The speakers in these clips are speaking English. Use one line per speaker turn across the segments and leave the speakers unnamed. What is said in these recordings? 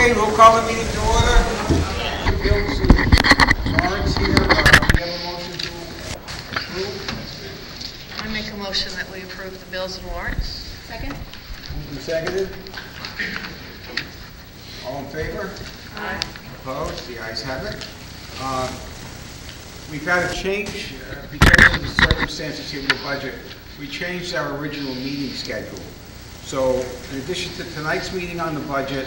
Okay, we'll call the meeting to order. Bills and warrants here. We have a motion to approve.
I make a motion that we approve the bills and warrants.
Second?
Moved and seconded. All in favor?
Aye.
Opposed? The ayes have it. We've had a change because of the circumstances here with the budget. We changed our original meeting schedule. So in addition to tonight's meeting on the budget,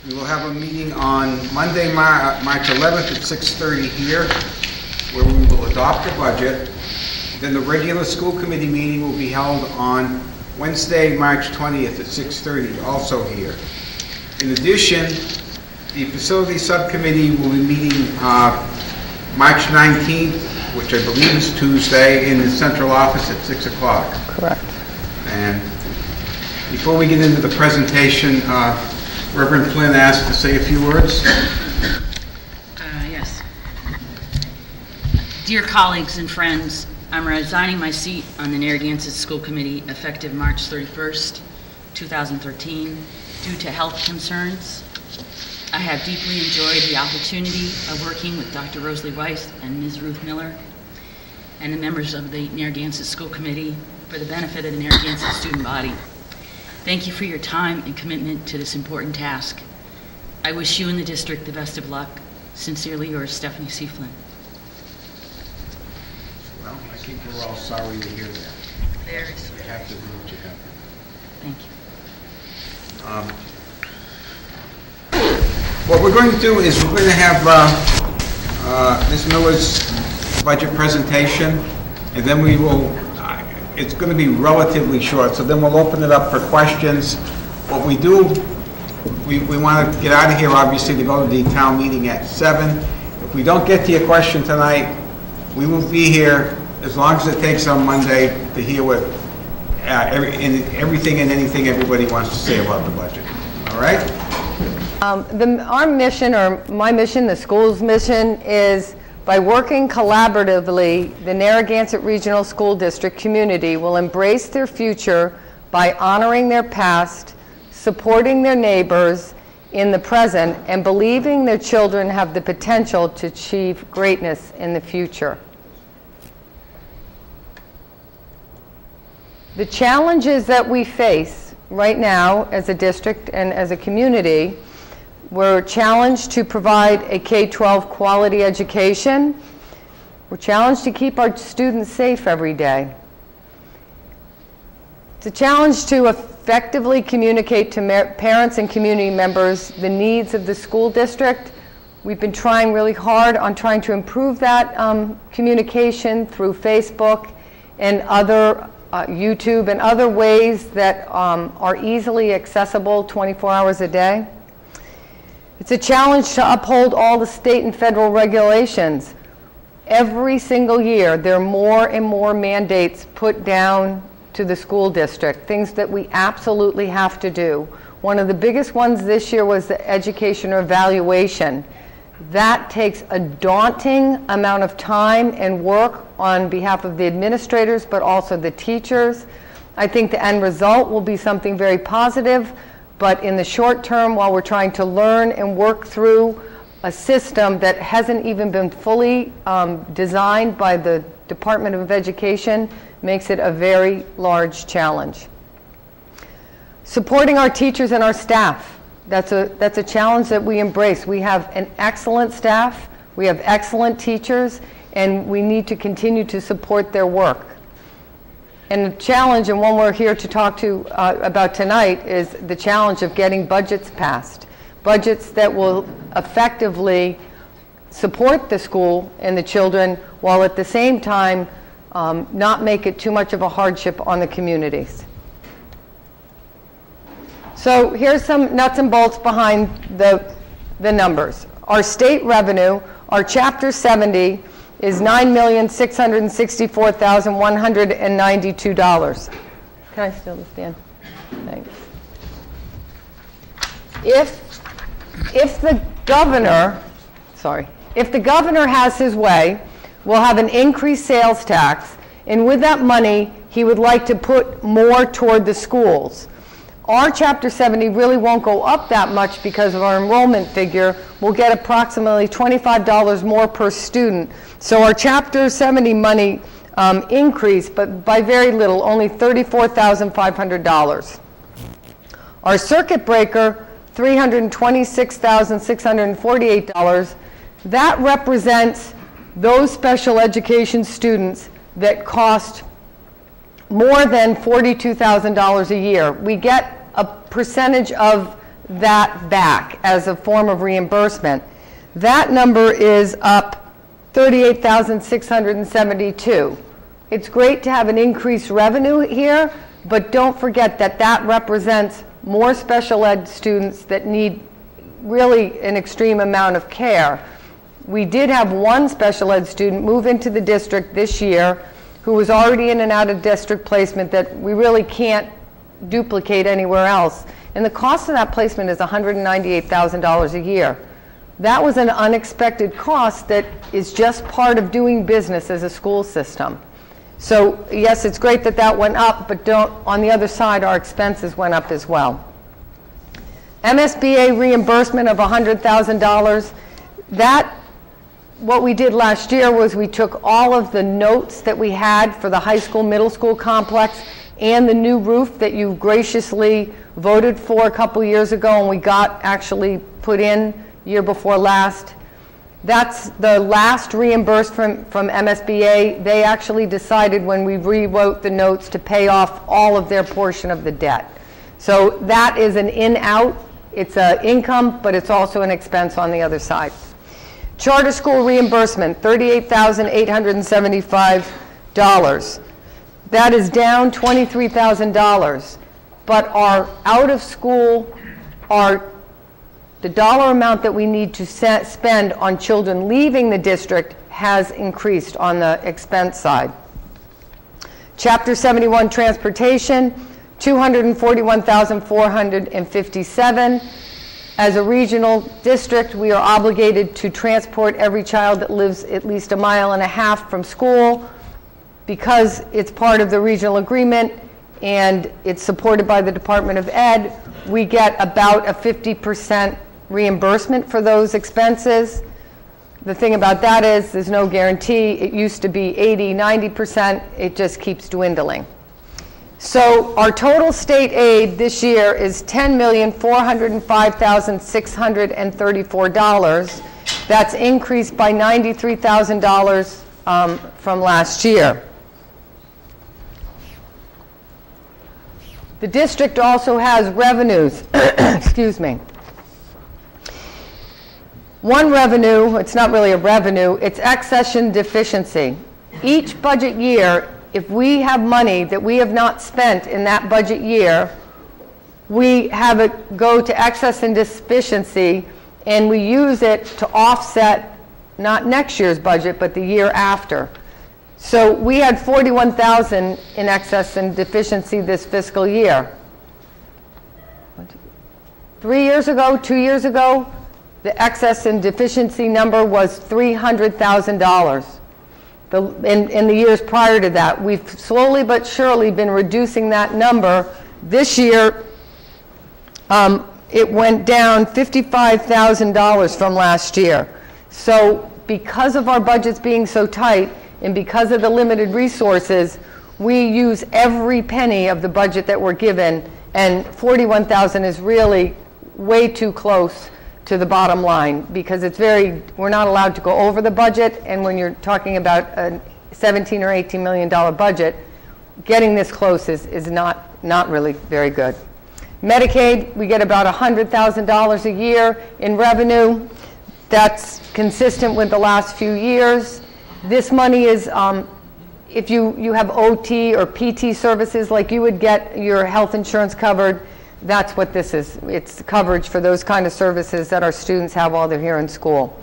we will have a meeting on Monday, March 11th at 6:30 here, where we will adopt the budget. Then the regular school committee meeting will be held on Wednesday, March 20th at 6:30, also here. In addition, the facility subcommittee will be meeting March 19th, which I believe is Tuesday, in the central office at 6 o'clock.
Correct.
And before we get into the presentation, Reverend Flynn asked to say a few words.
Yes. Dear colleagues and friends, I'm resigning my seat on the Narragansett School Committee effective March 31st, 2013, due to health concerns. I have deeply enjoyed the opportunity of working with Dr. Rosalie Weiss and Ms. Ruth Miller and the members of the Narragansett School Committee for the benefit of the Narragansett student body. Thank you for your time and commitment to this important task. I wish you and the district the best of luck. Sincerely yours, Stephanie Seaflin.
Well, I think we're all sorry to hear that.
Very
You
sweet.
have to do what you have to
Thank you.
do. What we're going to do is we're going to have Ms. Miller's budget presentation, and then we will, it's going to be relatively short, so then we'll open it up for questions. What we do, we want to get out of here, obviously, to go to the town meeting at 7. If we don't get to your question tonight, we will be here as long as it takes on Monday to hear what everything and anything everybody wants to say about the budget. All right?
Our mission, or my mission, the school's mission, is by working collaboratively, the Narragansett Regional School District community will embrace their future by honoring their past, supporting their neighbors in the present, and believing their children have the potential to achieve greatness in the future. The challenges that we face right now as a district and as a community, we're challenged to provide a K-12 quality education. We're challenged to keep our students safe every day. It's a challenge to effectively communicate to parents and community members the needs of the school district. We've been trying really hard on trying to improve that communication through Facebook and other YouTube and other ways that are easily accessible 24 hours a day. It's a challenge to uphold all the state and federal regulations. Every single year, there are more and more mandates put down to the school district, things that we absolutely have to do. One of the biggest ones this year was the education evaluation. That takes a daunting amount of time and work on behalf of the administrators, but also the teachers. I think the end result will be something very positive, but in the short term, while we're trying to learn and work through a system that hasn't even been fully designed by the Department of Education, makes it a very large challenge. Supporting our teachers and our staff, that's a challenge that we embrace. We have an excellent staff, we have excellent teachers, and we need to continue to support their work. And the challenge, and one we're here to talk to about tonight, is the challenge of getting budgets passed. Budgets that will effectively support the school and the children, while at the same time not make it too much of a hardship on the communities. So here's some nuts and bolts behind the numbers. Our state revenue, our Chapter 70, is $9,664,192. Can I still stand? Thanks. If the governor has his way, we'll have an increased sales tax, and with that money, he would like to put more toward the schools. Our Chapter 70 really won't go up that much because of our enrollment figure. We'll get approximately $25 more per student. So our Chapter 70 money increased, but by very little, only $34,500. Our circuit breaker, $326,648, that represents those special education students that cost more than $42,000 a year. We get a percentage of that back as a form of reimbursement. That number is up $38,672. It's great to have an increased revenue here, but don't forget that that represents more special ed students that need really an extreme amount of care. We did have one special ed student move into the district this year who was already in and out of district placement that we really can't duplicate anywhere else. And the cost of that placement is $198,000 a year. That was an unexpected cost that is just part of doing business as a school system. So yes, it's great that that went up, but on the other side, our expenses went up as well. MSBA reimbursement of $100,000. What we did last year was we took all of the notes that we had for the high school, middle school complex and the new roof that you graciously voted for a couple years ago and we got actually put in year before last. That's the last reimbursement from MSBA. They actually decided when we rewrote the notes to pay off all of their portion of the debt. So that is an in-out. It's an income, but it's also an expense on the other side. Charter school reimbursement, $38,875. That is down $23,000. But our out of school, the dollar amount that we need to spend on children leaving the district has increased on the expense side. Chapter 71 transportation, $241,457. As a regional district, we are obligated to transport every child that lives at least 1.5 miles from school. Because it's part of the regional agreement and it's supported by the Department of Ed, we get about a 50% reimbursement for those expenses. The thing about that is there's no guarantee. It used to be 80, 90%. It just keeps dwindling. So our total state aid this year is $10,405,634. That's increased by $93,000 from last year. The district also has revenues. Excuse me. One revenue, it's not really a revenue, it's accession deficiency. Each budget year, if we have money that we have not spent in that budget year, we have it go to excess and deficiency, and we use it to offset not next year's budget, but the year after. So we had $41,000 in excess and deficiency this fiscal year. 3 years ago, 2 years ago, the excess and deficiency number was $300,000. In the years prior to that, we've slowly but surely been reducing that number. This year, it went down $55,000 from last year. So because of our budgets being so tight and because of the limited resources, we use every penny of the budget that we're given, and $41,000 is really way too close to the bottom line because we're not allowed to go over the budget, and when you're talking about a $17 or $18 million budget, getting this close is not really very good. Medicaid, we get about $100,000 a year in revenue. That's consistent with the last few years. This money is, if you have OT or PT services, like you would get your health insurance covered, that's what this is. It's coverage for those kind of services that our students have while they're here in school.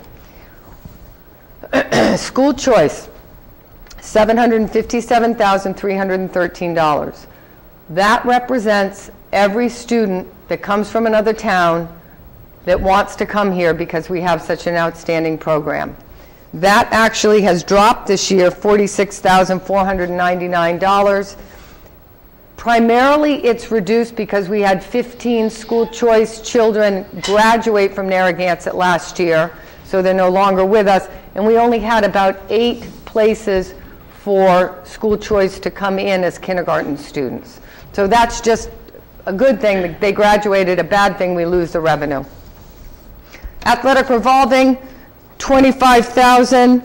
School choice, $757,313. That represents every student that comes from another town that wants to come here because we have such an outstanding program. That actually has dropped this year, $46,499. Primarily, it's reduced because we had 15 school choice children graduate from Narragansett last year, so they're no longer with us, and we only had about 8 places for school choice to come in as kindergarten students. So that's just a good thing. They graduated. A bad thing, we lose the revenue. Athletic revolving, $25,000.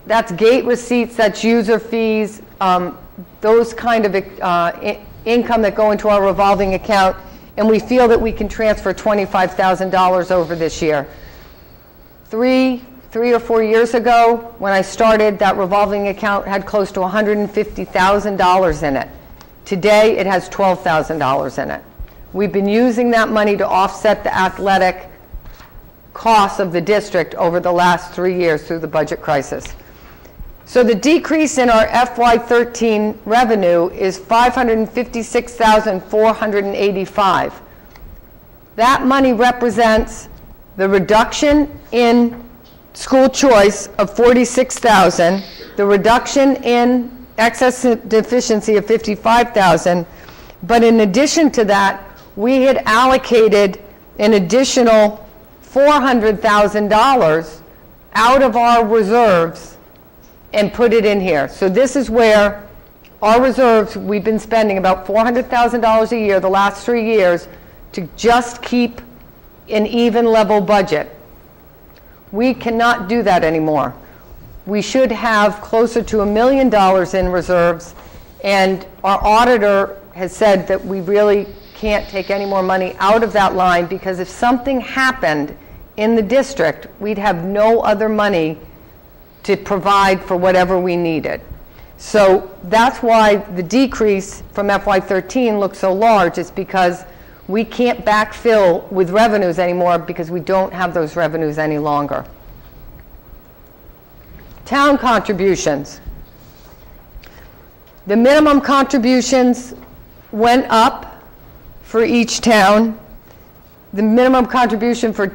That's gate receipts, that's user fees, those kind of income that go into our revolving account, and we feel that we can transfer $25,000 over this year. Three or 4 years ago, when I started, that revolving account had close to $150,000 in it. Today, it has $12,000 in it. We've been using that money to offset the athletic costs of the district over the last 3 years through the budget crisis. So the decrease in our FY13 revenue is $556,485. That money represents the reduction in school choice of $46,000, the reduction in excess deficiency of $55,000, but in addition to that, we had allocated an additional $400,000 out of our reserves and put it in here. So this is where our reserves, we've been spending about $400,000 a year the last 3 years to just keep an even level budget. We cannot do that anymore. We should have closer to $1 million in reserves, and our auditor has said that we really can't take any more money out of that line, because if something happened in the district, we'd have no other money to provide for whatever we needed. So that's why the decrease from FY13 looks so large. It's because we can't backfill with revenues anymore because we don't have those revenues any longer. Town contributions. The minimum contributions went up for each town. The minimum contribution for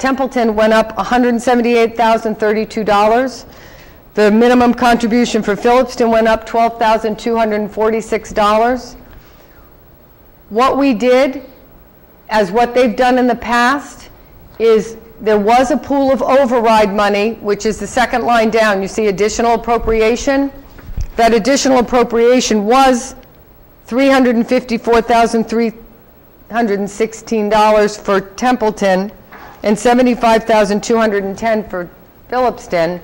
Templeton went up $178,032. The minimum contribution for Phillipston went up $12,246. What we did, as what they've done in the past, is there was a pool of override money, which is the second line down. You see additional appropriation. That additional appropriation was $354,316 for Templeton and $75,210 for Phillipston.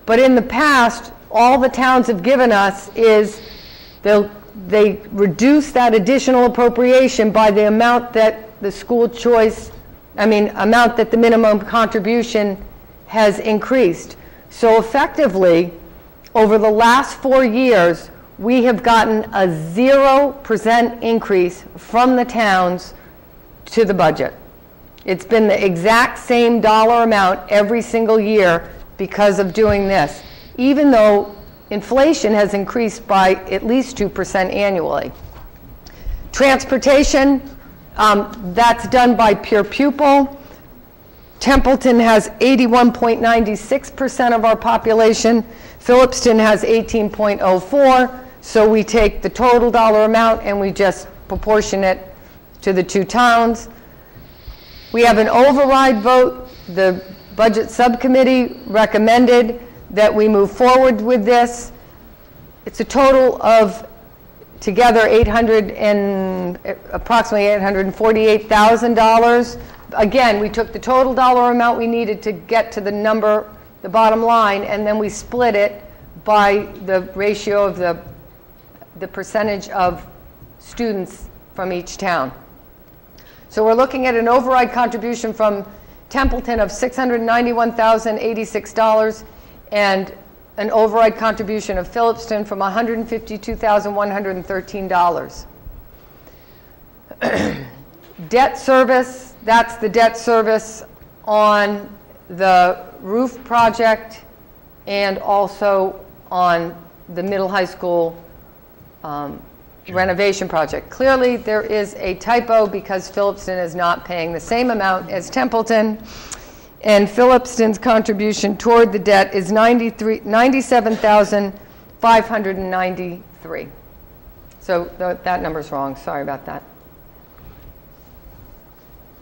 But in the past, all the towns have given us is they reduce that additional appropriation by the amount that the amount that the minimum contribution has increased. So effectively, over the last 4 years, we have gotten a 0% increase from the towns to the budget. It's been the exact same dollar amount every single year because of doing this, even though inflation has increased by at least 2% annually. Transportation, that's done by pure pupil. Templeton has 81.96% of our population. Phillipston has 18.04%. So we take the total dollar amount and we just proportion it to the 2 towns. We have an override vote. The budget subcommittee recommended that we move forward with this. It's a total of together approximately $848,000. Again, we took the total dollar amount we needed to get to the number, the bottom line, and then we split it by the ratio of the percentage of students from each town. So we're looking at an override contribution from Templeton of $691,086 and an override contribution of Phillipston from $152,113. Debt service, that's the debt service on the roof project and also on the middle high school renovation project. Clearly, there is a typo because Phillipston is not paying the same amount as Templeton, and Phillipston's contribution toward the debt is $97,000 $593,000. So that number's wrong, sorry about that.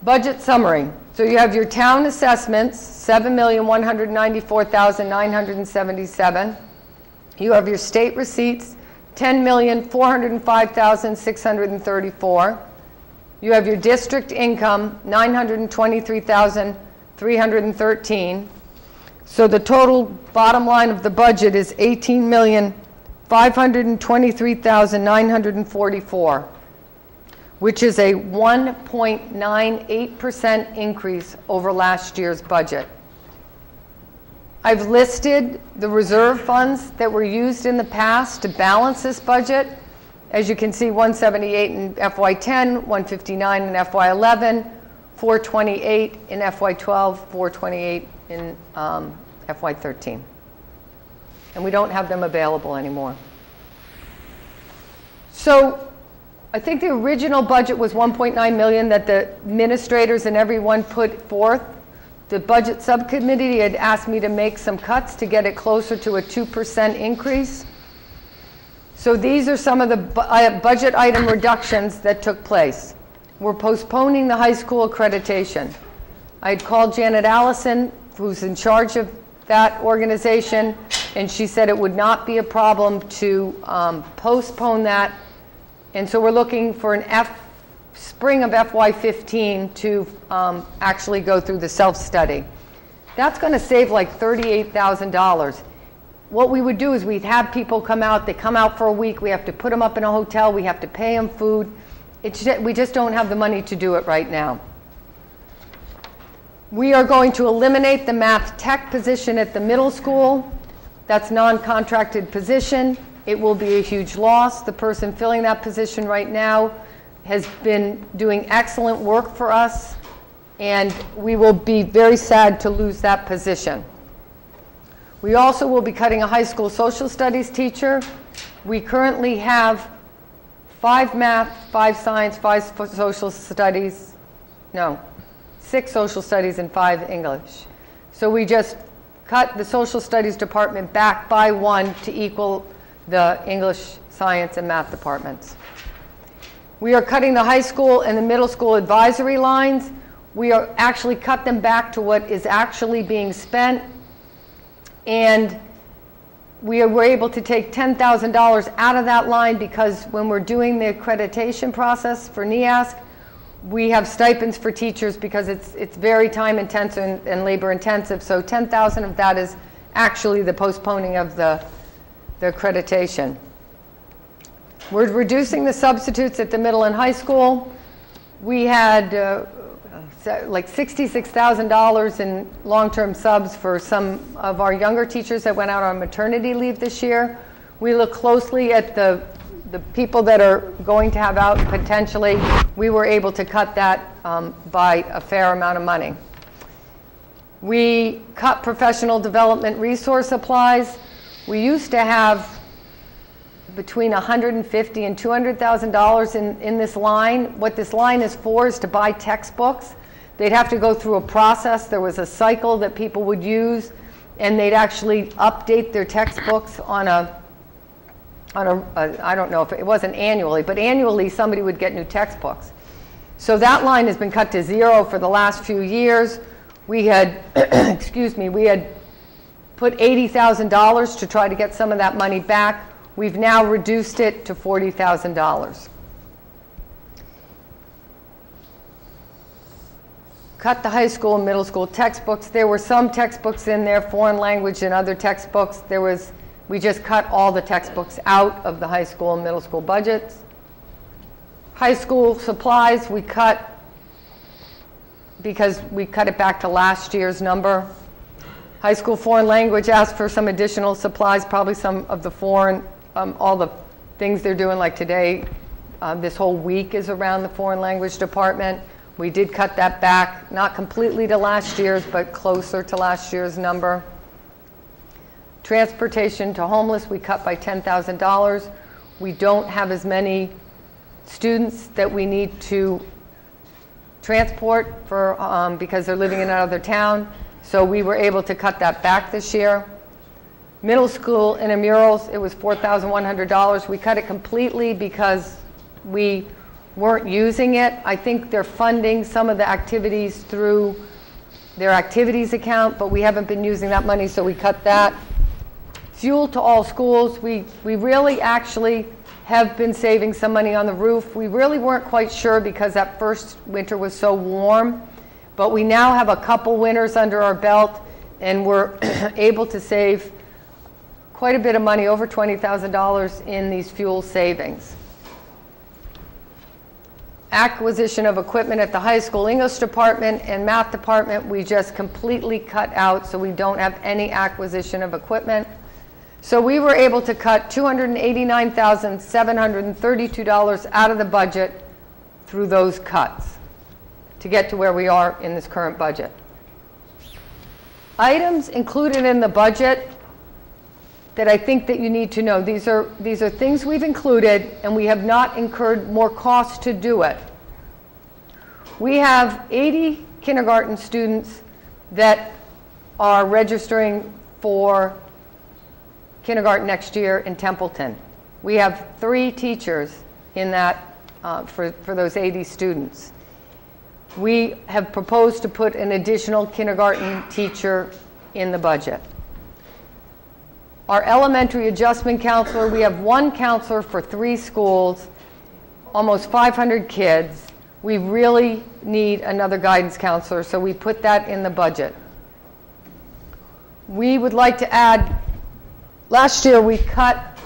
Budget summary. So you have your town assessments, $7,194,977. You have your state receipts, $10,405,634. You have your district income, $923,313. So the total bottom line of the budget is $18,523,944, which is a 1.98% increase over last year's budget. I've listed the reserve funds that were used in the past to balance this budget. As you can see, 178 in FY10, 159 in FY11, 428 in FY12, 428 in FY13. And we don't have them available anymore. So I think the original budget was 1.9 million that the administrators and everyone put forth. The budget subcommittee had asked me to make some cuts to get it closer to a 2% increase. So these are some of the budget item reductions that took place. We're postponing the high school accreditation. I had called Janet Allison, who's in charge of that organization, and she said it would not be a problem to postpone that. And so we're looking for an spring of FY15 to actually go through the self-study. That's going to save like $38,000. What we would do is we'd have people come out. They come out for a week. We have to put them up in a hotel. We have to pay them food. We just don't have the money to do it right now. We are going to eliminate the math tech position at the middle school. That's non-contracted position. It will be a huge loss. The person filling that position right now has been doing excellent work for us, and we will be very sad to lose that position. We also will be cutting a high school social studies teacher. We currently have 5 math, 5 science, 5 social studies, no, 6 social studies and 5 English. So we just cut the social studies department back by 1 to equal the English, science, and math departments. We are cutting the high school and the middle school advisory lines. We are actually cut them back to what is actually being spent. And we were able to take $10,000 out of that line because when we're doing the accreditation process for NEASC, we have stipends for teachers because it's very time intensive and labor intensive. So $10,000 of that is actually the postponing of the accreditation. We're reducing the substitutes at the middle and high school. We had like $66,000 in long-term subs for some of our younger teachers that went out on maternity leave this year. We look closely at the people that are going to have out potentially. We were able to cut that by a fair amount of money. We cut professional development resource supplies. We used to have between $150,000 and $200,000 in this line. What this line is for is to buy textbooks. They'd have to go through a process. There was a cycle that people would use, and they'd actually update their textbooks on a I don't know if it wasn't annually, but annually somebody would get new textbooks. So that line has been cut to 0 for the last few years. We had, we had put $80,000 to try to get some of that money back. We've now reduced it to $40,000. Cut the high school and middle school textbooks. There were some textbooks in there, foreign language and other textbooks. We just cut all the textbooks out of the high school and middle school budgets. High school supplies we cut because we cut it back to last year's number. High school foreign language asked for some additional supplies, probably some of the foreign, all the things they're doing like today. This whole week is around the foreign language department. We did cut that back, not completely to last year's, but closer to last year's number. Transportation to homeless, we cut by $10,000. We don't have as many students that we need to transport for because they're living in another town. So we were able to cut that back this year. Middle school intramurals, it was $4,100. We cut it completely because we weren't using it. I think they're funding some of the activities through their activities account, but we haven't been using that money, so we cut that. Fuel to all schools, we really actually have been saving some money on the roof. We really weren't quite sure because that first winter was so warm, but we now have a couple winters under our belt, and we're able to save quite a bit of money, over $20,000 in these fuel savings. Acquisition of equipment at the high school English department and math department, we just completely cut out, so we don't have any acquisition of equipment. So we were able to cut $289,732 out of the budget through those cuts to get to where we are in this current budget. Items included in the budget that I think that you need to know. These are things we've included, and we have not incurred more costs to do it. We have 80 kindergarten students that are registering for kindergarten next year in Templeton. We have 3 teachers in that for those 80 students. We have proposed to put an additional kindergarten teacher in the budget. Our elementary adjustment counselor, we have 1 counselor for 3 schools, almost 500 kids. We really need another guidance counselor, so we put that in the budget. We would like to add, last year we cut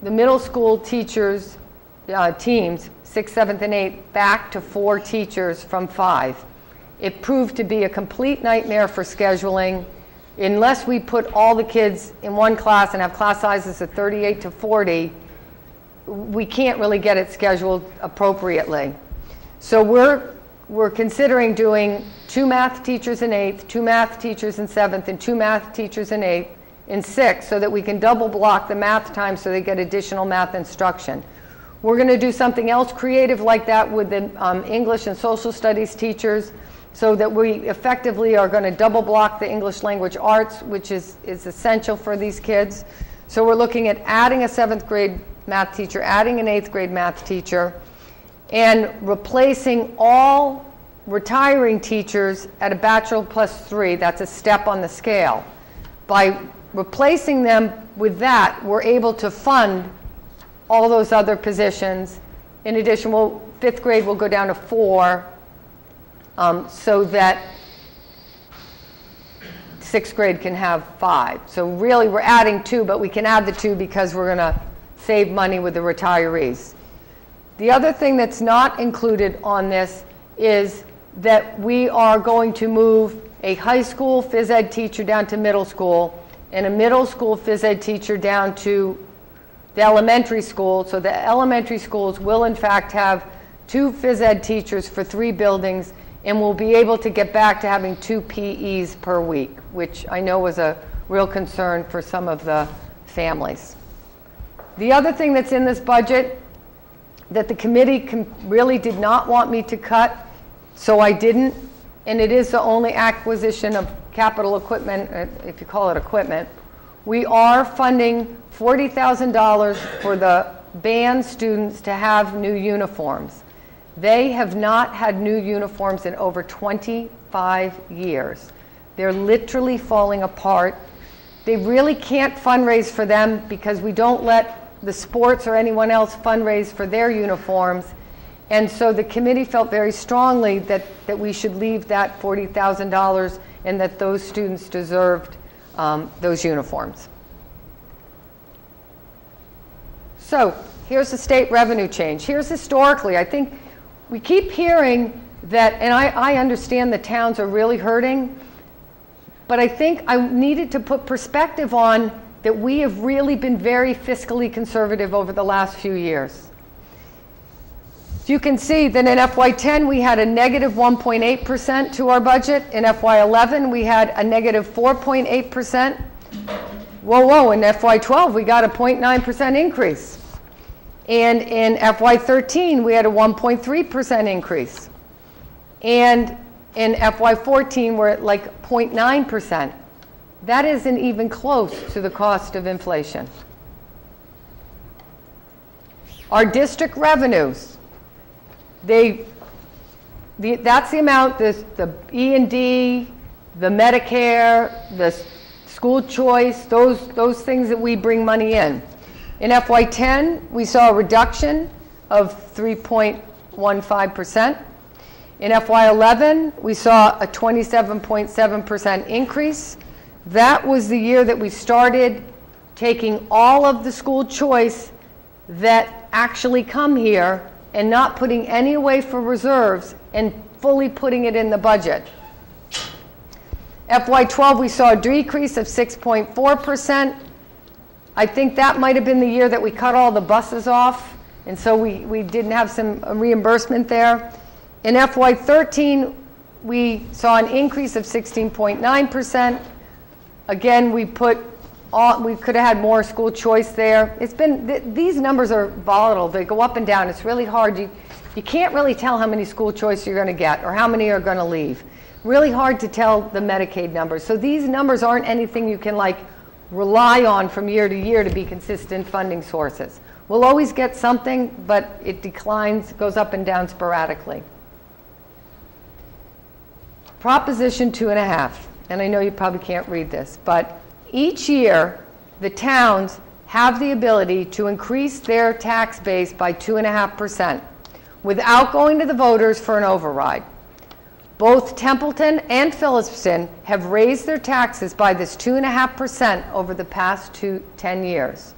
the middle school teachers, teams, 6th, 7th, and 8th, back to 4 teachers from 5. It proved to be a complete nightmare for scheduling. Unless we put all the kids in one class and have class sizes of 38 to 40, we can't really get it scheduled appropriately. So we're considering doing 2 math teachers in 8th, 2 math teachers in 7th, and 2 math teachers in 8th, in 6th, so that we can double block the math time so they get additional math instruction. We're going to do something else creative like that with the English and social studies teachers, so that we effectively are going to double block the English language arts, which is essential for these kids. So we're looking at adding a 7th grade math teacher, adding an 8th grade math teacher, and replacing all retiring teachers at a Bachelor +3. That's a step on the scale. By replacing them with that, we're able to fund all those other positions. In addition, 5th grade will go down to 4, so that 6th grade can have 5. So really we're adding 2, but we can add the 2 because we're going to save money with the retirees. The other thing that's not included on this is that we are going to move a high school phys ed teacher down to middle school and a middle school phys ed teacher down to the elementary school. So the elementary schools will in fact have 2 phys ed teachers for 3 buildings, and we'll be able to get back to having 2 PEs per week, which I know was a real concern for some of the families. The other thing that's in this budget that the committee really did not want me to cut, so I didn't, and it is the only acquisition of capital equipment, if you call it equipment. We are funding $40,000 for the band students to have new uniforms. They have not had new uniforms in over 25 years. They're literally falling apart. They really can't fundraise for them because we don't let the sports or anyone else fundraise for their uniforms. And so the committee felt very strongly that we should leave that $40,000 and that those students deserved those uniforms. So here's the state revenue change. Here's historically, I think we keep hearing that, and I understand the towns are really hurting, but I think I needed to put perspective on that we have really been very fiscally conservative over the last few years. You can see that in FY10 we had a negative 1.8% to our budget. In FY11 we had a negative 4.8%. Whoa, in FY12 we got a 0.9% increase. And in FY13 we had a 1.3% increase. And in FY14 we're at like 0.9%. That isn't even close to the cost of inflation. Our district revenues, that's the amount, the E&D, the Medicare, the school choice, those things that we bring money in. In FY10, we saw a reduction of 3.15%. In FY11, we saw a 27.7% increase. That was the year that we started taking all of the school choice that actually come here and not putting any away for reserves and fully putting it in the budget. FY12, we saw a decrease of 6.4%. I think that might have been the year that we cut all the buses off, and so we didn't have some reimbursement there. In FY13, we saw an increase of 16.9%. Again, we could have had more school choice there. It's been, these numbers are volatile. They go up and down. It's really hard. You can't really tell how many school choice you're going to get or how many are going to leave. Really hard to tell the Medicaid numbers. So these numbers aren't anything you can like rely on from year to year to be consistent funding sources. We'll always get something, but it declines, goes up and down sporadically. Proposition 2.5, and I know you probably can't read this, but each year the towns have the ability to increase their tax base by 2.5% without going to the voters for an override. Both Templeton and Phillipston have raised their taxes by this 2.5% over the past 10 years.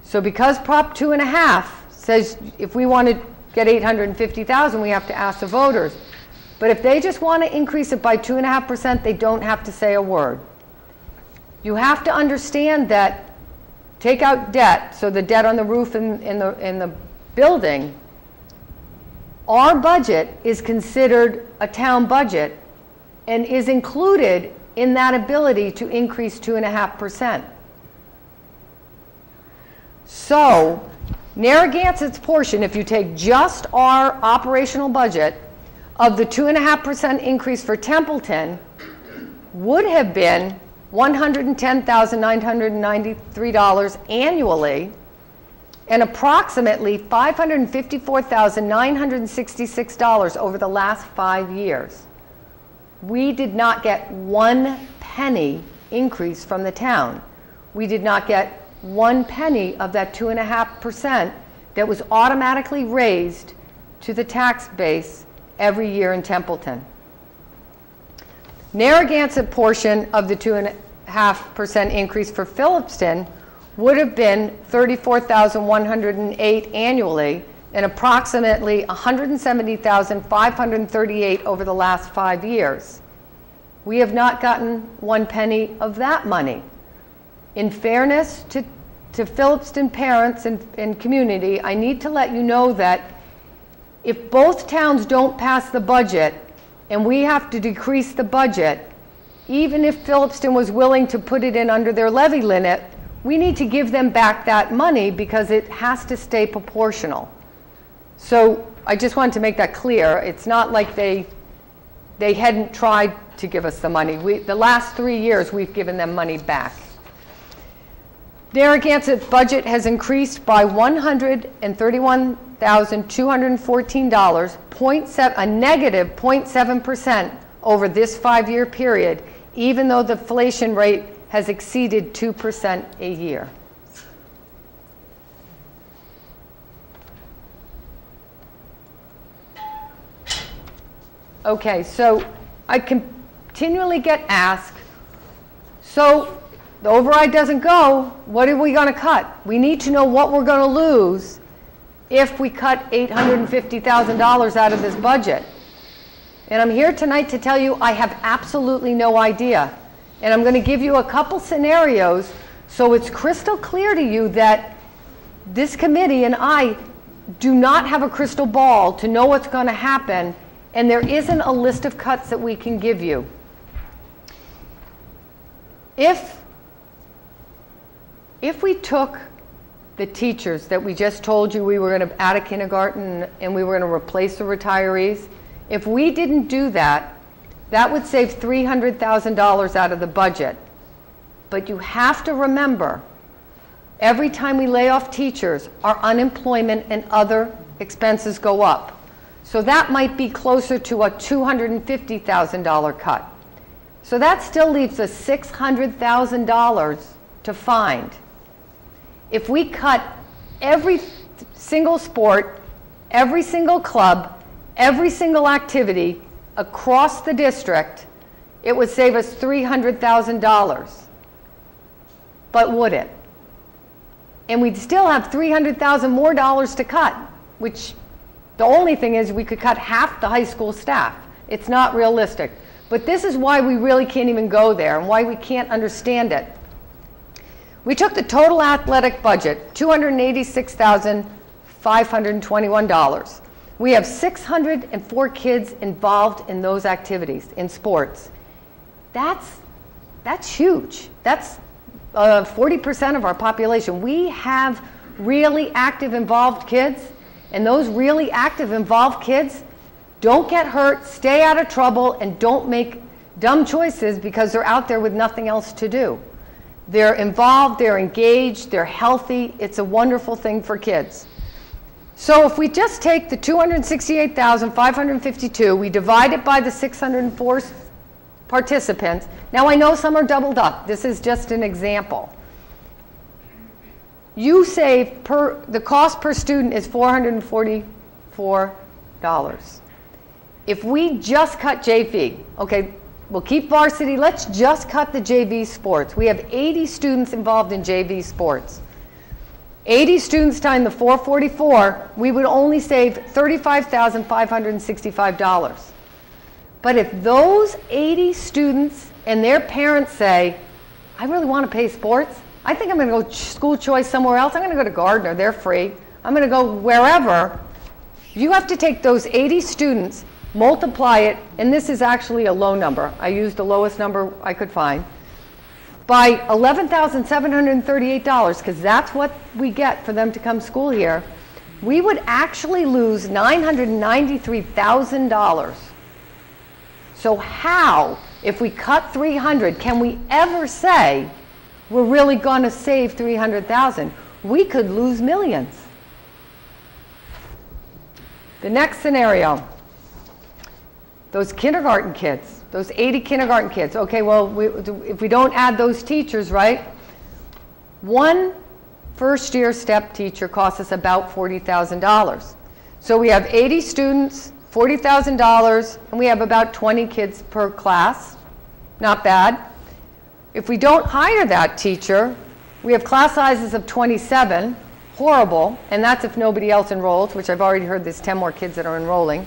So because Prop 2.5 says if we want to get $850,000, we have to ask the voters. But if they just want to increase it by 2.5%, they don't have to say a word. You have to understand that take out debt, so the debt on the roof in the building, our budget is considered a town budget and is included in that ability to increase 2.5%. So Narragansett's portion, if you take just our operational budget of the 2.5% increase for Templeton, would have been $110,993 annually, and approximately $554,966 over the last 5 years. We did not get 1 penny increase from the town. We did not get 1 penny of that 2.5% that was automatically raised to the tax base every year in Templeton. Narragansett portion of the 2.5% increase for Phillipston would have been $34,108 annually and approximately $170,538 over the last 5 years. We have not gotten 1 penny of that money. In fairness to Phillipston parents and community, I need to let you know that if both towns don't pass the budget and we have to decrease the budget, even if Phillipston was willing to put it in under their levy limit, we need to give them back that money because it has to stay proportional. So I just wanted to make that clear. It's not like they hadn't tried to give us the money. The last 3 years, we've given them money back. Narragansett's budget has increased by $131,214, a negative 0.7% over this 5-year period, even though the inflation rate has exceeded 2% a year. Okay, so I continually get asked, so the override doesn't go, what are we going to cut? We need to know what we're going to lose if we cut $850,000 out of this budget. And I'm here tonight to tell you I have absolutely no idea. And I'm going to give you a couple scenarios so it's crystal clear to you that this committee and I do not have a crystal ball to know what's going to happen, and there isn't a list of cuts that we can give you. If we took the teachers that we just told you we were going to add a kindergarten and we were going to replace the retirees, if we didn't do that, That would save $300,000 out of the budget. But you have to remember, every time we lay off teachers, our unemployment and other expenses go up. So that might be closer to a $250,000 cut. So that still leaves us $600,000 to find. If we cut every single sport, every single club, every single activity across the district, it would save us $300,000. But would it? And we'd still have $300,000 more dollars to cut, which the only thing is we could cut half the high school staff. It's not realistic. But this is why we really can't even go there and why we can't understand it. We took the total athletic budget, $286,521. We have 604 kids involved in those activities, in sports. That's huge. That's 40% of our population. We have really active, involved kids, and those really active, involved kids don't get hurt, stay out of trouble, and don't make dumb choices because they're out there with nothing else to do. They're involved, they're engaged, they're healthy. It's a wonderful thing for kids. So if we just take the 268,552, we divide it by the 604 participants. Now I know some are doubled up. This is just an example. You save the cost per student is $444. If we just cut JV, okay, we'll keep varsity, let's just cut the JV sports. We have 80 students involved in JV sports. 80 students times the 444, we would only save $35,565. But if those 80 students and their parents say, I really want to play sports, I think I'm going to go school choice somewhere else, I'm going to go to Gardner, they're free, I'm going to go wherever, you have to take those 80 students, multiply it, and this is actually a low number, I used the lowest number I could find, by $11,738, because that's what we get for them to come school here, we would actually lose $993,000. So how, if we cut 300, can we ever say we're really going to save 300,000? We could lose millions. The next scenario, those kindergarten kids, those 80 kindergarten kids. Okay, well, if we don't add those teachers, right? One first-year step teacher costs us about $40,000. So we have 80 students, $40,000, and we have about 20 kids per class. Not bad. If we don't hire that teacher, we have class sizes of 27, horrible, and that's if nobody else enrolls, which I've already heard there's 10 more kids that are enrolling.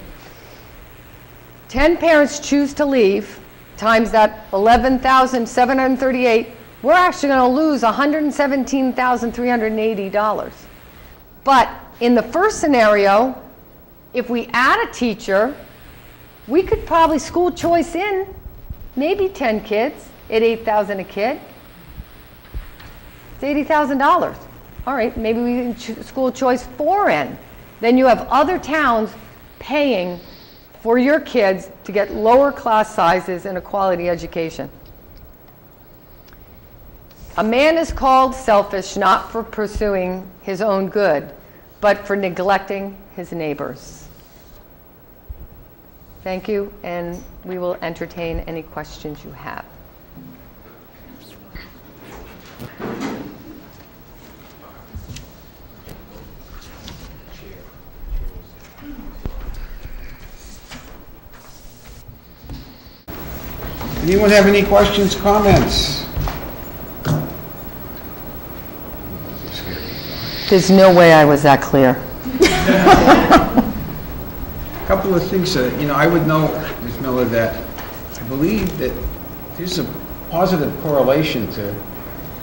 10 parents choose to leave, times that 11,738, we're actually going to lose $117,380. But in the first scenario, if we add a teacher, we could probably school choice in maybe 10 kids at $8,000 a kid. It's $80,000. All right, maybe we can school choice 4 in. Then you have other towns paying for your kids to get lower class sizes and a quality education. A man is called selfish not for pursuing his own good, but for neglecting his neighbors. Thank you, and we will entertain any questions you have.
Anyone have any questions, comments?
There's no way I was that clear.
A couple of things, I would know, Ms. Miller, that I believe that there's a positive correlation to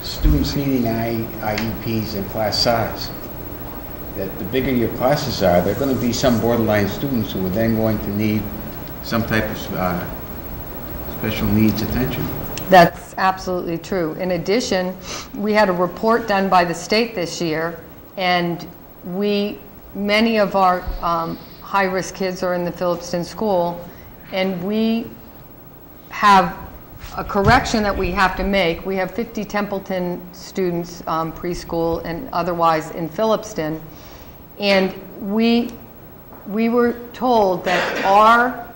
students needing IEPs and class size. That the bigger your classes are, there are going to be some borderline students who are then going to need some type of special needs attention.
That's absolutely true. In addition, we had a report done by the state this year, and many of our high-risk kids are in the Phillipston school, and we have a correction that we have to make. We have 50 Templeton students, preschool and otherwise in Phillipston, and we were told that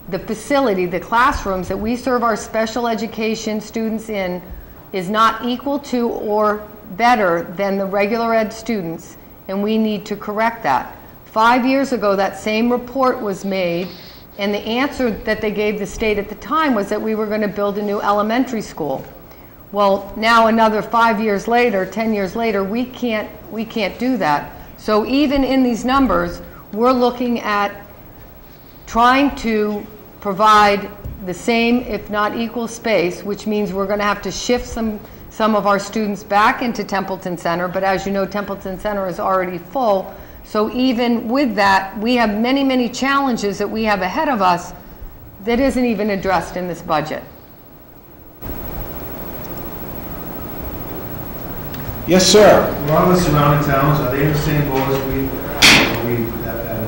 the facility, the classrooms that we serve our special education students in is not equal to or better than the regular ed students, and we need to correct that. 5 years ago, that same report was made, and the answer that they gave the state at the time was that we were going to build a new elementary school. Well, now another 5 years later, 10 years later, we can't do that. So even in these numbers, we're looking at trying to provide the same, if not equal space, which means we're going to have to shift some of our students back into Templeton Center, but as you know, Templeton Center is already full. So even with that, we have many, many challenges that we have ahead of us that isn't even addressed in this budget.
Yes, sir.
A lot of the surrounding towns, are they in the same boat as we that bad at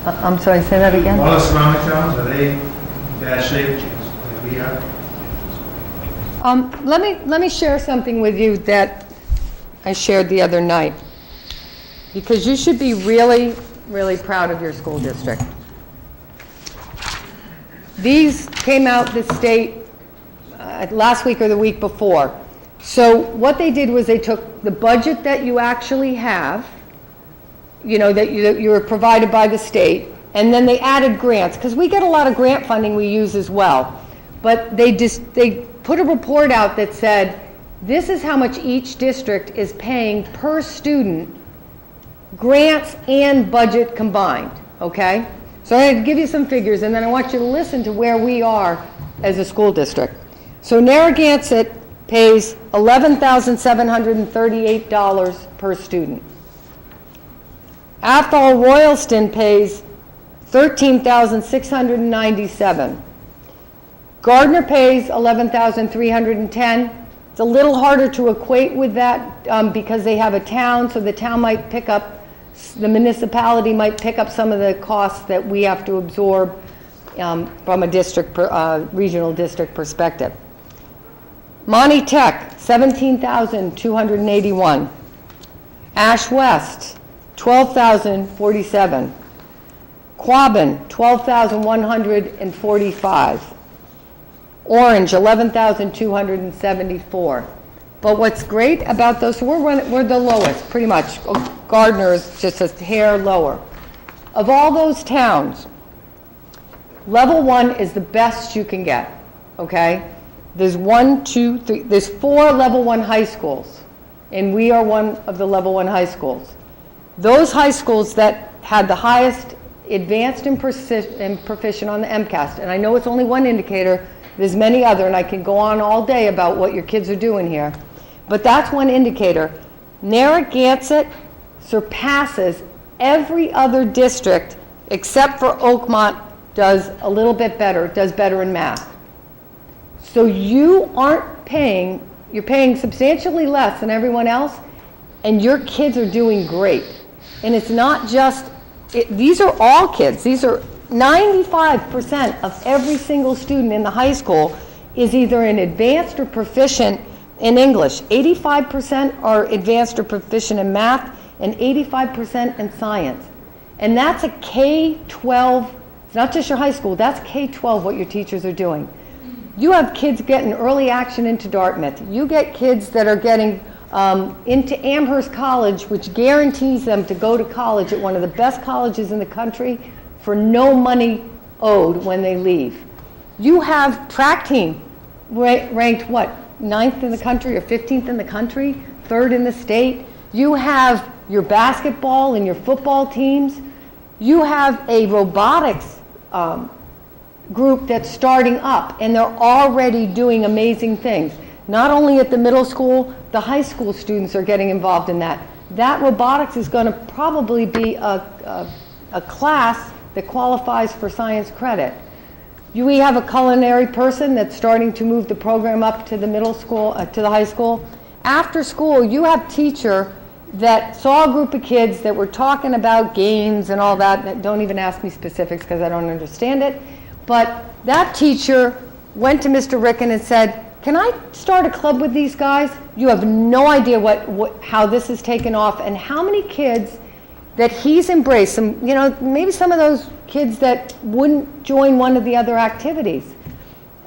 all?
I'm sorry, say that again?
A lot of surrounding towns, are they in bad shape like we are?
Let me share something with you that I shared the other night, because you should be really, really proud of your school district. These came out the state last week or the week before. So what they did was they took the budget that you actually have, you know, that you were provided by the state, and then they added grants, because we get a lot of grant funding we use as well. But they put a report out that said, this is how much each district is paying per student, grants and budget combined, okay? So I'm going to give you some figures, and then I want you to listen to where we are as a school district. So Narragansett pays $11,738 per student. Athol Royalston pays $13,697. Gardner pays $11,310. It's a little harder to equate with that because they have a town, so the town might pick up, the municipality might pick up some of the costs that we have to absorb from a district, regional district perspective. Monty Tech, $17,281. Ash West, $12,047. Quabbin, $12,145. Orange, $11,274. But what's great about those, we're the lowest, pretty much. Gardner is just a hair lower. Of all those towns, level 1 is the best you can get, okay? There's 1, 2, 3, there's 4 level 1 high schools, and we are one of the level 1 high schools. Those high schools that had the highest advanced and proficient on the MCAS, and I know it's only one indicator, there's many other, and I can go on all day about what your kids are doing here, but that's one indicator. Narragansett surpasses every other district except for Oakmont does a little bit better, does better in math. So you aren't paying, you're paying substantially less than everyone else, and your kids are doing great. And it's not just, these are all kids. These are 95% of every single student in the high school is either an advanced or proficient in English. 85% are advanced or proficient in math, and 85% in science. And that's a K-12, it's not just your high school, that's K-12 what your teachers are doing. You have kids getting early action into Dartmouth. You get kids that are getting into Amherst College, which guarantees them to go to college at one of the best colleges in the country for no money owed when they leave. You have track team ranked what, 9th in the country or 15th in the country, 3rd in the state. You have your basketball and your football teams. You have a robotics group that's starting up, and they're already doing amazing things. Not only at the middle school, the high school students are getting involved in that. That robotics is going to probably be a class that qualifies for science credit. We have a culinary person that's starting to move the program up to the middle school, to the high school. After school, you have teacher that saw a group of kids that were talking about games and all that. Don't even ask me specifics because I don't understand it. But that teacher went to Mr. Ricken and said, can I start a club with these guys? You have no idea how this has taken off and how many kids that he's embraced. Some, maybe some of those kids that wouldn't join one of the other activities.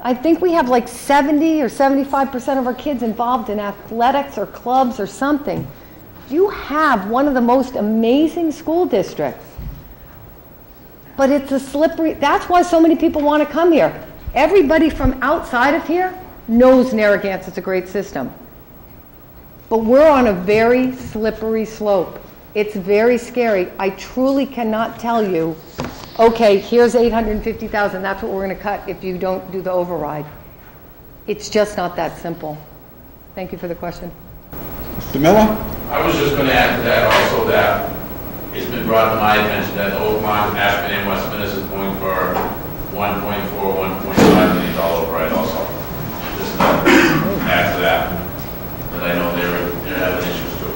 I think we have like 70 or 75% of our kids involved in athletics or clubs or something. You have one of the most amazing school districts. But it's a slippery, that's why so many people want to come here. Everybody from outside of here knows Narragansett's a great system. But we're on a very slippery slope. It's very scary. I truly cannot tell you, okay, here's $850,000, that's what we're going to cut if you don't do the override. It's just not that simple. Thank you for the question.
Mr. Miller?
I was just going to add to that also that it's been brought to my attention that Oakmont, Ashburn, and Westminster is going for $1.4, $1.5 million override also. Just to add to that I know they're having issues too.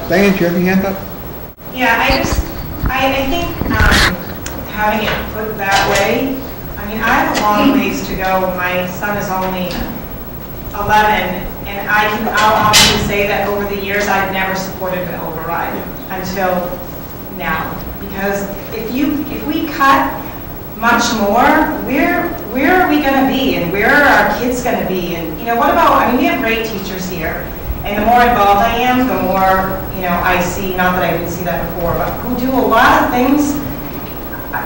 Diane, do you have your hand up?
Yeah, I think having it put that way, I mean, I have a long ways to go. My son is only 11, and I'll honestly say that over the years, I've never supported an override until now. Because if we cut much more, where are we going to be, and where are our kids going to be? And what about? I mean, we have great teachers here, and the more involved I am, the more I see. Not that I didn't see that before, but who do a lot of things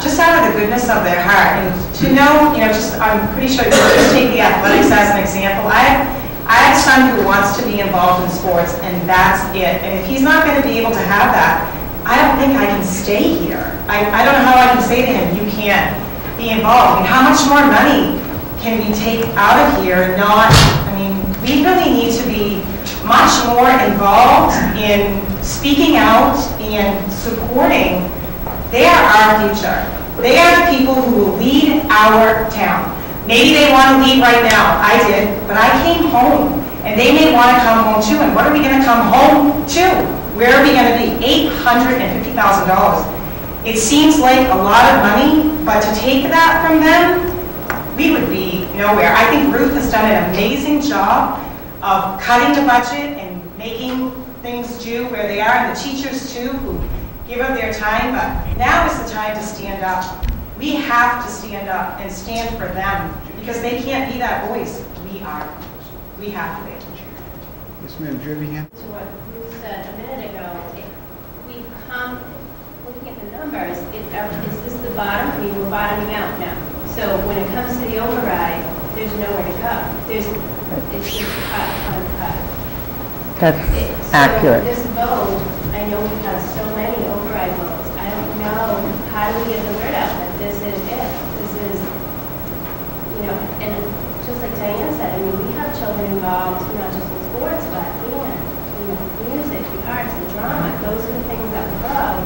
just out of the goodness of their heart. And to know, I'm pretty sure. Just take the athletics as an example. I have a son who wants to be involved in sports, and that's it. And if he's not going to be able to have that, I don't think I can stay here. I don't know how I can say to him, you can't be involved. I mean, how much more money can we take out of here? We really need to be much more involved in speaking out and supporting. They are our future. They are the people who will lead our town. Maybe they want to leave right now. I did, but I came home, and they may want to come home too. And what are we going to come home to? Where are we going to be? $850,000. It seems like a lot of money, but to take that from them, we would be nowhere. I think Ruth has done an amazing job of cutting the budget and making things do where they are, and the teachers too, who give up their time, but now is the time to stand up. We have to stand up and stand for them, because they can't be that voice. We are. We have to be.
Yes, ma'am, do you have your hand?
To what Ruth said a minute ago, if we come, looking at the numbers, is this the bottom? I mean, we're bottoming out now. So when it comes to the override, there's nowhere to go. It's just cut.
That's
So
accurate.
This vote, I know we've had so many override votes. I don't know, how do we get the word out that this is it? This is, and just like Diane said, I mean, we have children involved, not just in sports, but music, the arts, the drama. Those are the things that we love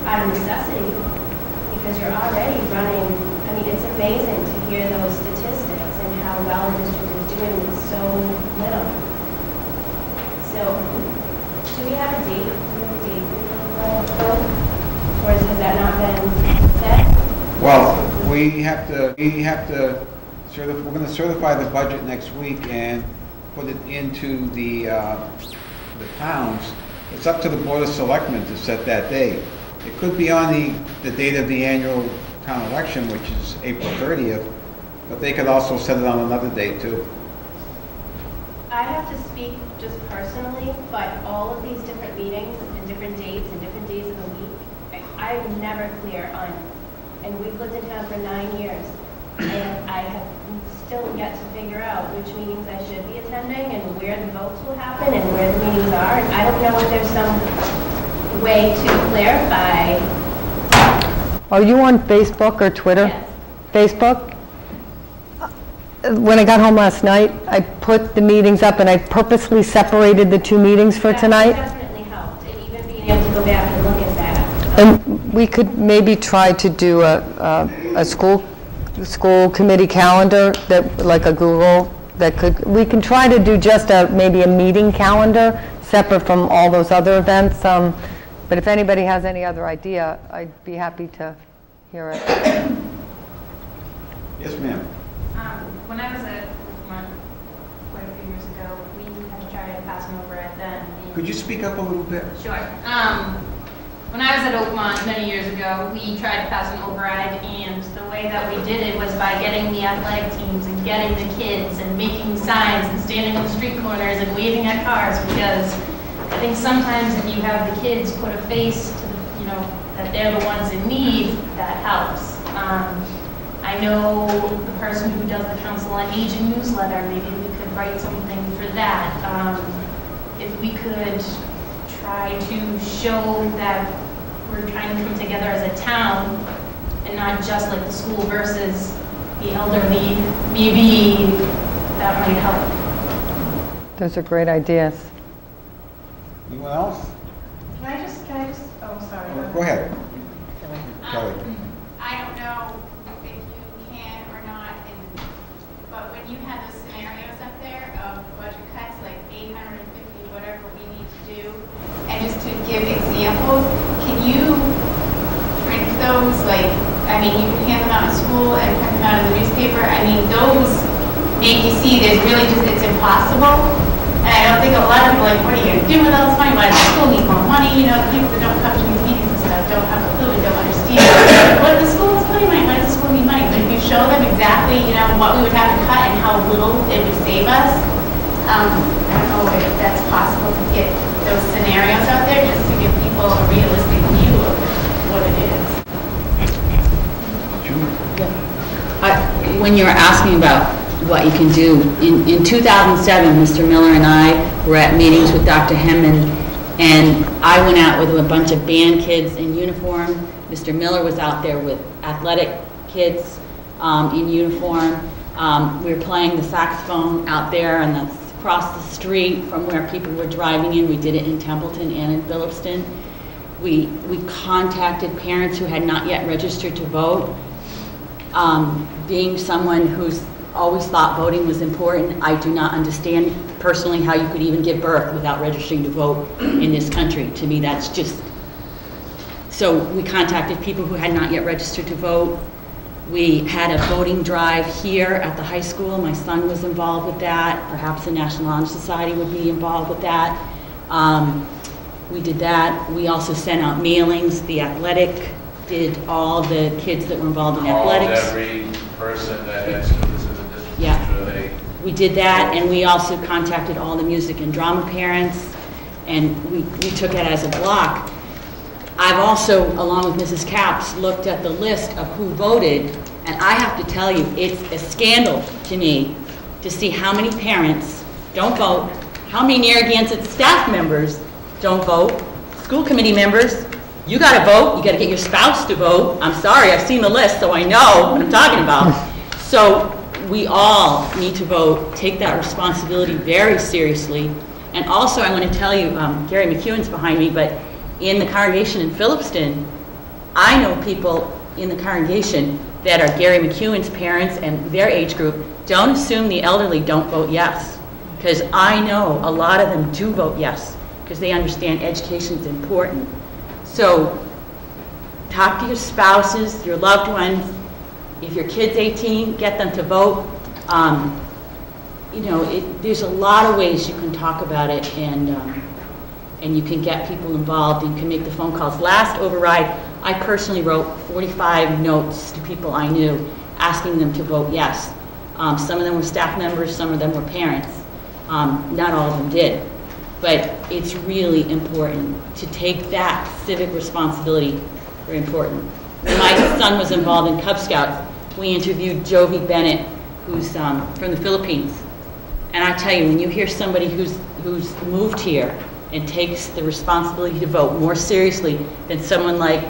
out of necessity, because you're already running. I mean, it's amazing to hear those statistics and how well the district is doing with so little. So, do we have a date? Or has that not been set?
Well, we're going to certify the budget next week and put it into the towns. It's up to the Board of Selectmen to set that date. It could be on the date of the annual town election, which is April 30th, but they could also set it on another date too.
I have to speak just personally, but all of these different meetings and different dates and different days of the week, I'm never clear on. And we've lived in town for 9 years, and I have still yet to figure out which meetings I should be attending and where the votes will happen and where the meetings are. And I don't know if there's some way to clarify.
Are you on Facebook or Twitter?
Yes.
Facebook? When I got home last night, I put the meetings up and I purposely separated the two meetings for tonight.
That definitely helped, and even being able to go back and look at that.
And we could maybe try to do a school committee calendar, that like a Google, we can try to do just maybe a meeting calendar separate from all those other events. But if anybody has any other idea, I'd be happy to hear it.
Yes, ma'am.
When I was at Oakmont quite a few years ago, we had tried to pass an override then.
Could you speak up a little bit?
Sure. When I was at Oakmont many years ago, we tried to pass an override, and the way that we did it was by getting the athletic teams and getting the kids and making signs and standing on street corners and waving at cars, because I think sometimes if you have the kids put a face to the, that they're the ones in need, that helps. I know the person who does the Council on Aging newsletter, maybe we could write something for that. If we could try to show that we're trying to come together as a town and not just like the school versus the elderly, maybe that might help.
Those are great ideas.
Anyone else?
Can I just, oh, sorry.
Go ahead. Kelly.
I don't know if you can or not, but when you had those scenarios up there of budget cuts, like 850, whatever we need to do, and just to give examples, can you print those, like, I mean, you can hand them out in school and print them out in the newspaper. I mean, those make you see there's really just, it's impossible. And I don't think a lot of people are like, what are you going to do with all this money? Why does the school need more money? People that don't come to these meetings and stuff don't have a clue and don't understand. What the school is putting money? Why does the school need money? But if you show them exactly, what we would have to cut and how little it would save us, I don't know if that's possible to get those scenarios out there just to give people a realistic view of what it is.
When you were asking about what you can do, in 2007, Mr. Miller and I were at meetings with Dr. Hemmond, and I went out with a bunch of band kids in uniform. Mr. Miller was out there with athletic kids in uniform. We were playing the saxophone out there and across the street from where people were driving in. We did it in Templeton and in Phillipston. We contacted parents who had not yet registered to vote. Being someone who's always thought voting was important, I do not understand personally how you could even give birth without registering to vote in this country. To me, that's just... So we contacted people who had not yet registered to vote. We had a voting drive here at the high school. My son was involved with that. Perhaps the National Honor Society would be involved with that. We did that. We also sent out mailings. The athletic did all the kids that were involved in athletics.
Every person that had students in the district.
Yeah.
Sure they
We did that, and we also contacted all the music and drama parents, and we took it as a block. I've also, along with Mrs. Capps, looked at the list of who voted, and I have to tell you, it's a scandal to me to see how many parents don't vote, how many Narragansett staff members don't vote, school committee members. You gotta vote, you gotta get your spouse to vote. I'm sorry, I've seen the list, so I know what I'm talking about. So we all need to vote, take that responsibility very seriously. And also, I want to tell you, Gary McEwen's behind me, but in the congregation in Phillipston, I know people in the congregation that are Gary McEwen's parents and their age group. Don't assume the elderly don't vote yes, because I know a lot of them do vote yes, because they understand education is important. So talk to your spouses, your loved ones. If your kid's 18, get them to vote. There's a lot of ways you can talk about it, and you can get people involved and can make the phone calls. Last override, I personally wrote 45 notes to people I knew asking them to vote yes. Some of them were staff members, some of them were parents. Not all of them did. But it's really important to take that civic responsibility, very important. When my son was involved in Cub Scouts, we interviewed Jovi Bennett, who's from the Philippines. And I tell you, when you hear somebody who's moved here and takes the responsibility to vote more seriously than someone like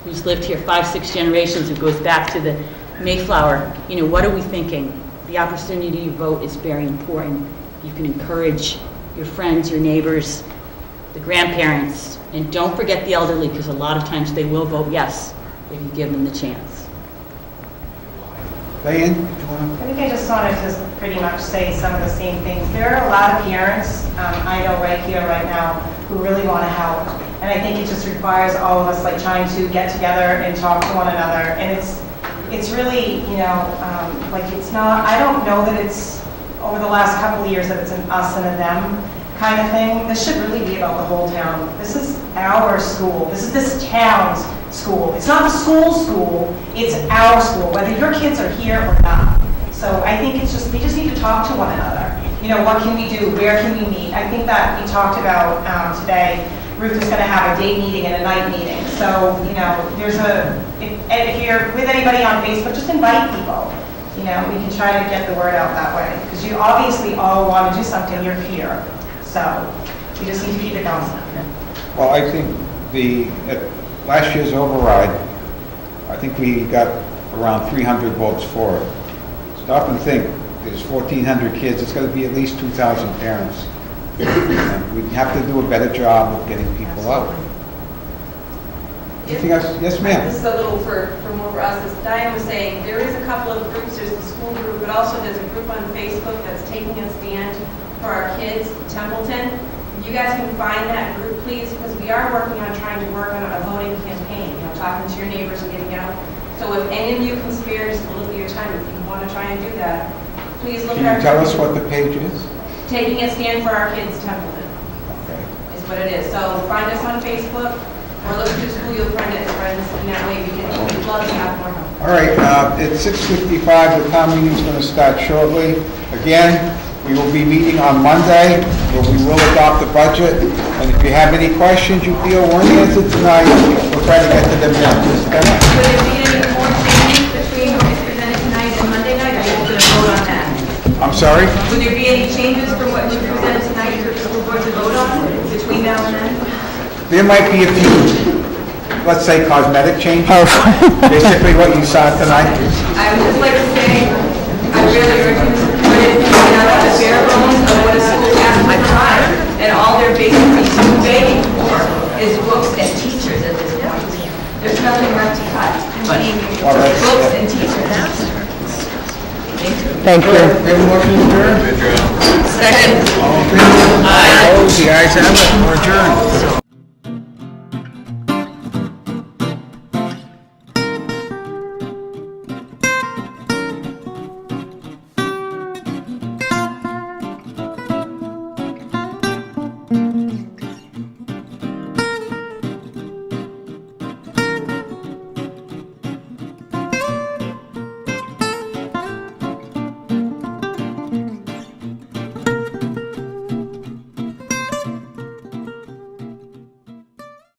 who's lived here 5-6 generations, who goes back to the Mayflower, what are we thinking? The opportunity to vote is very important. You can encourage your friends, your neighbors, the grandparents, and don't forget the elderly, because a lot of times they will vote yes if you give them the chance.
Diane, do you want
I think I just wanted to pretty much say some of the same things. There are a lot of parents, I know right here, right now, who really want to help. And I think it just requires all of us trying to get together and talk to one another. And it's it's really, like it's not, I don't know that it's, over the last couple of years, that it's an us and a them kind of thing. This should really be about the whole town. This is our school. This is this town's school. It's not the school, it's our school, whether your kids are here or not. So I think it's just, we just need to talk to one another. What can we do? Where can we meet? I think that we talked about today, Ruth is going to have a day meeting and a night meeting. So, there's if you're with anybody on Facebook, just invite people. We can try to get the word out that way. Because you obviously all want to do something, you're here. So, we just need to keep it going.
Well, I think at last year's override, I think we got around 300 votes for it. Stop and think, there's 1,400 kids, it's going to be at least 2,000 parents. And we have to do a better job of getting people out. Anything else? Yes, ma'am.
This is a little more for us. As Diane was saying, there is a couple of groups. There's the school group, but also there's a group on Facebook that's taking a stand for our kids, Templeton. If you guys can find that group, please, because we are working on trying to work on a voting campaign, talking to your neighbors and getting out. So if any of you can spare just a little bit of your time, if you want to try and do that, please look at our...
Can you tell us what the page is?
Taking a stand for our kids, Templeton.
Okay.
Is what it is. So find us on Facebook, or look through school, you'll find it, friends, and that way we'd love to have more help.
All right, it's 6:55, the town meeting's going to start shortly. Again, we will be meeting on Monday, where we will adopt the budget. And if you have any questions you feel weren't answered tonight, we'll try to get to them now.
Would there be any more changes between what was presented tonight and Monday night? Are you going to vote on that?
I'm sorry?
Would there be any changes from what was presented tonight for the school board to vote on between now and then?
There might be a few, let's say, cosmetic changes. Basically what you saw tonight.
I would just like to say, I really urge you to put it down at the bare bones of what a school has to provide, and all they're basically begging for is books and teachers at this point. There's nothing left to cut. Books and teachers.
Thank you.
We have a motion to adjourn?
Second.
All in favor? Aye. Opposed? The ayes have it. We're adjourned.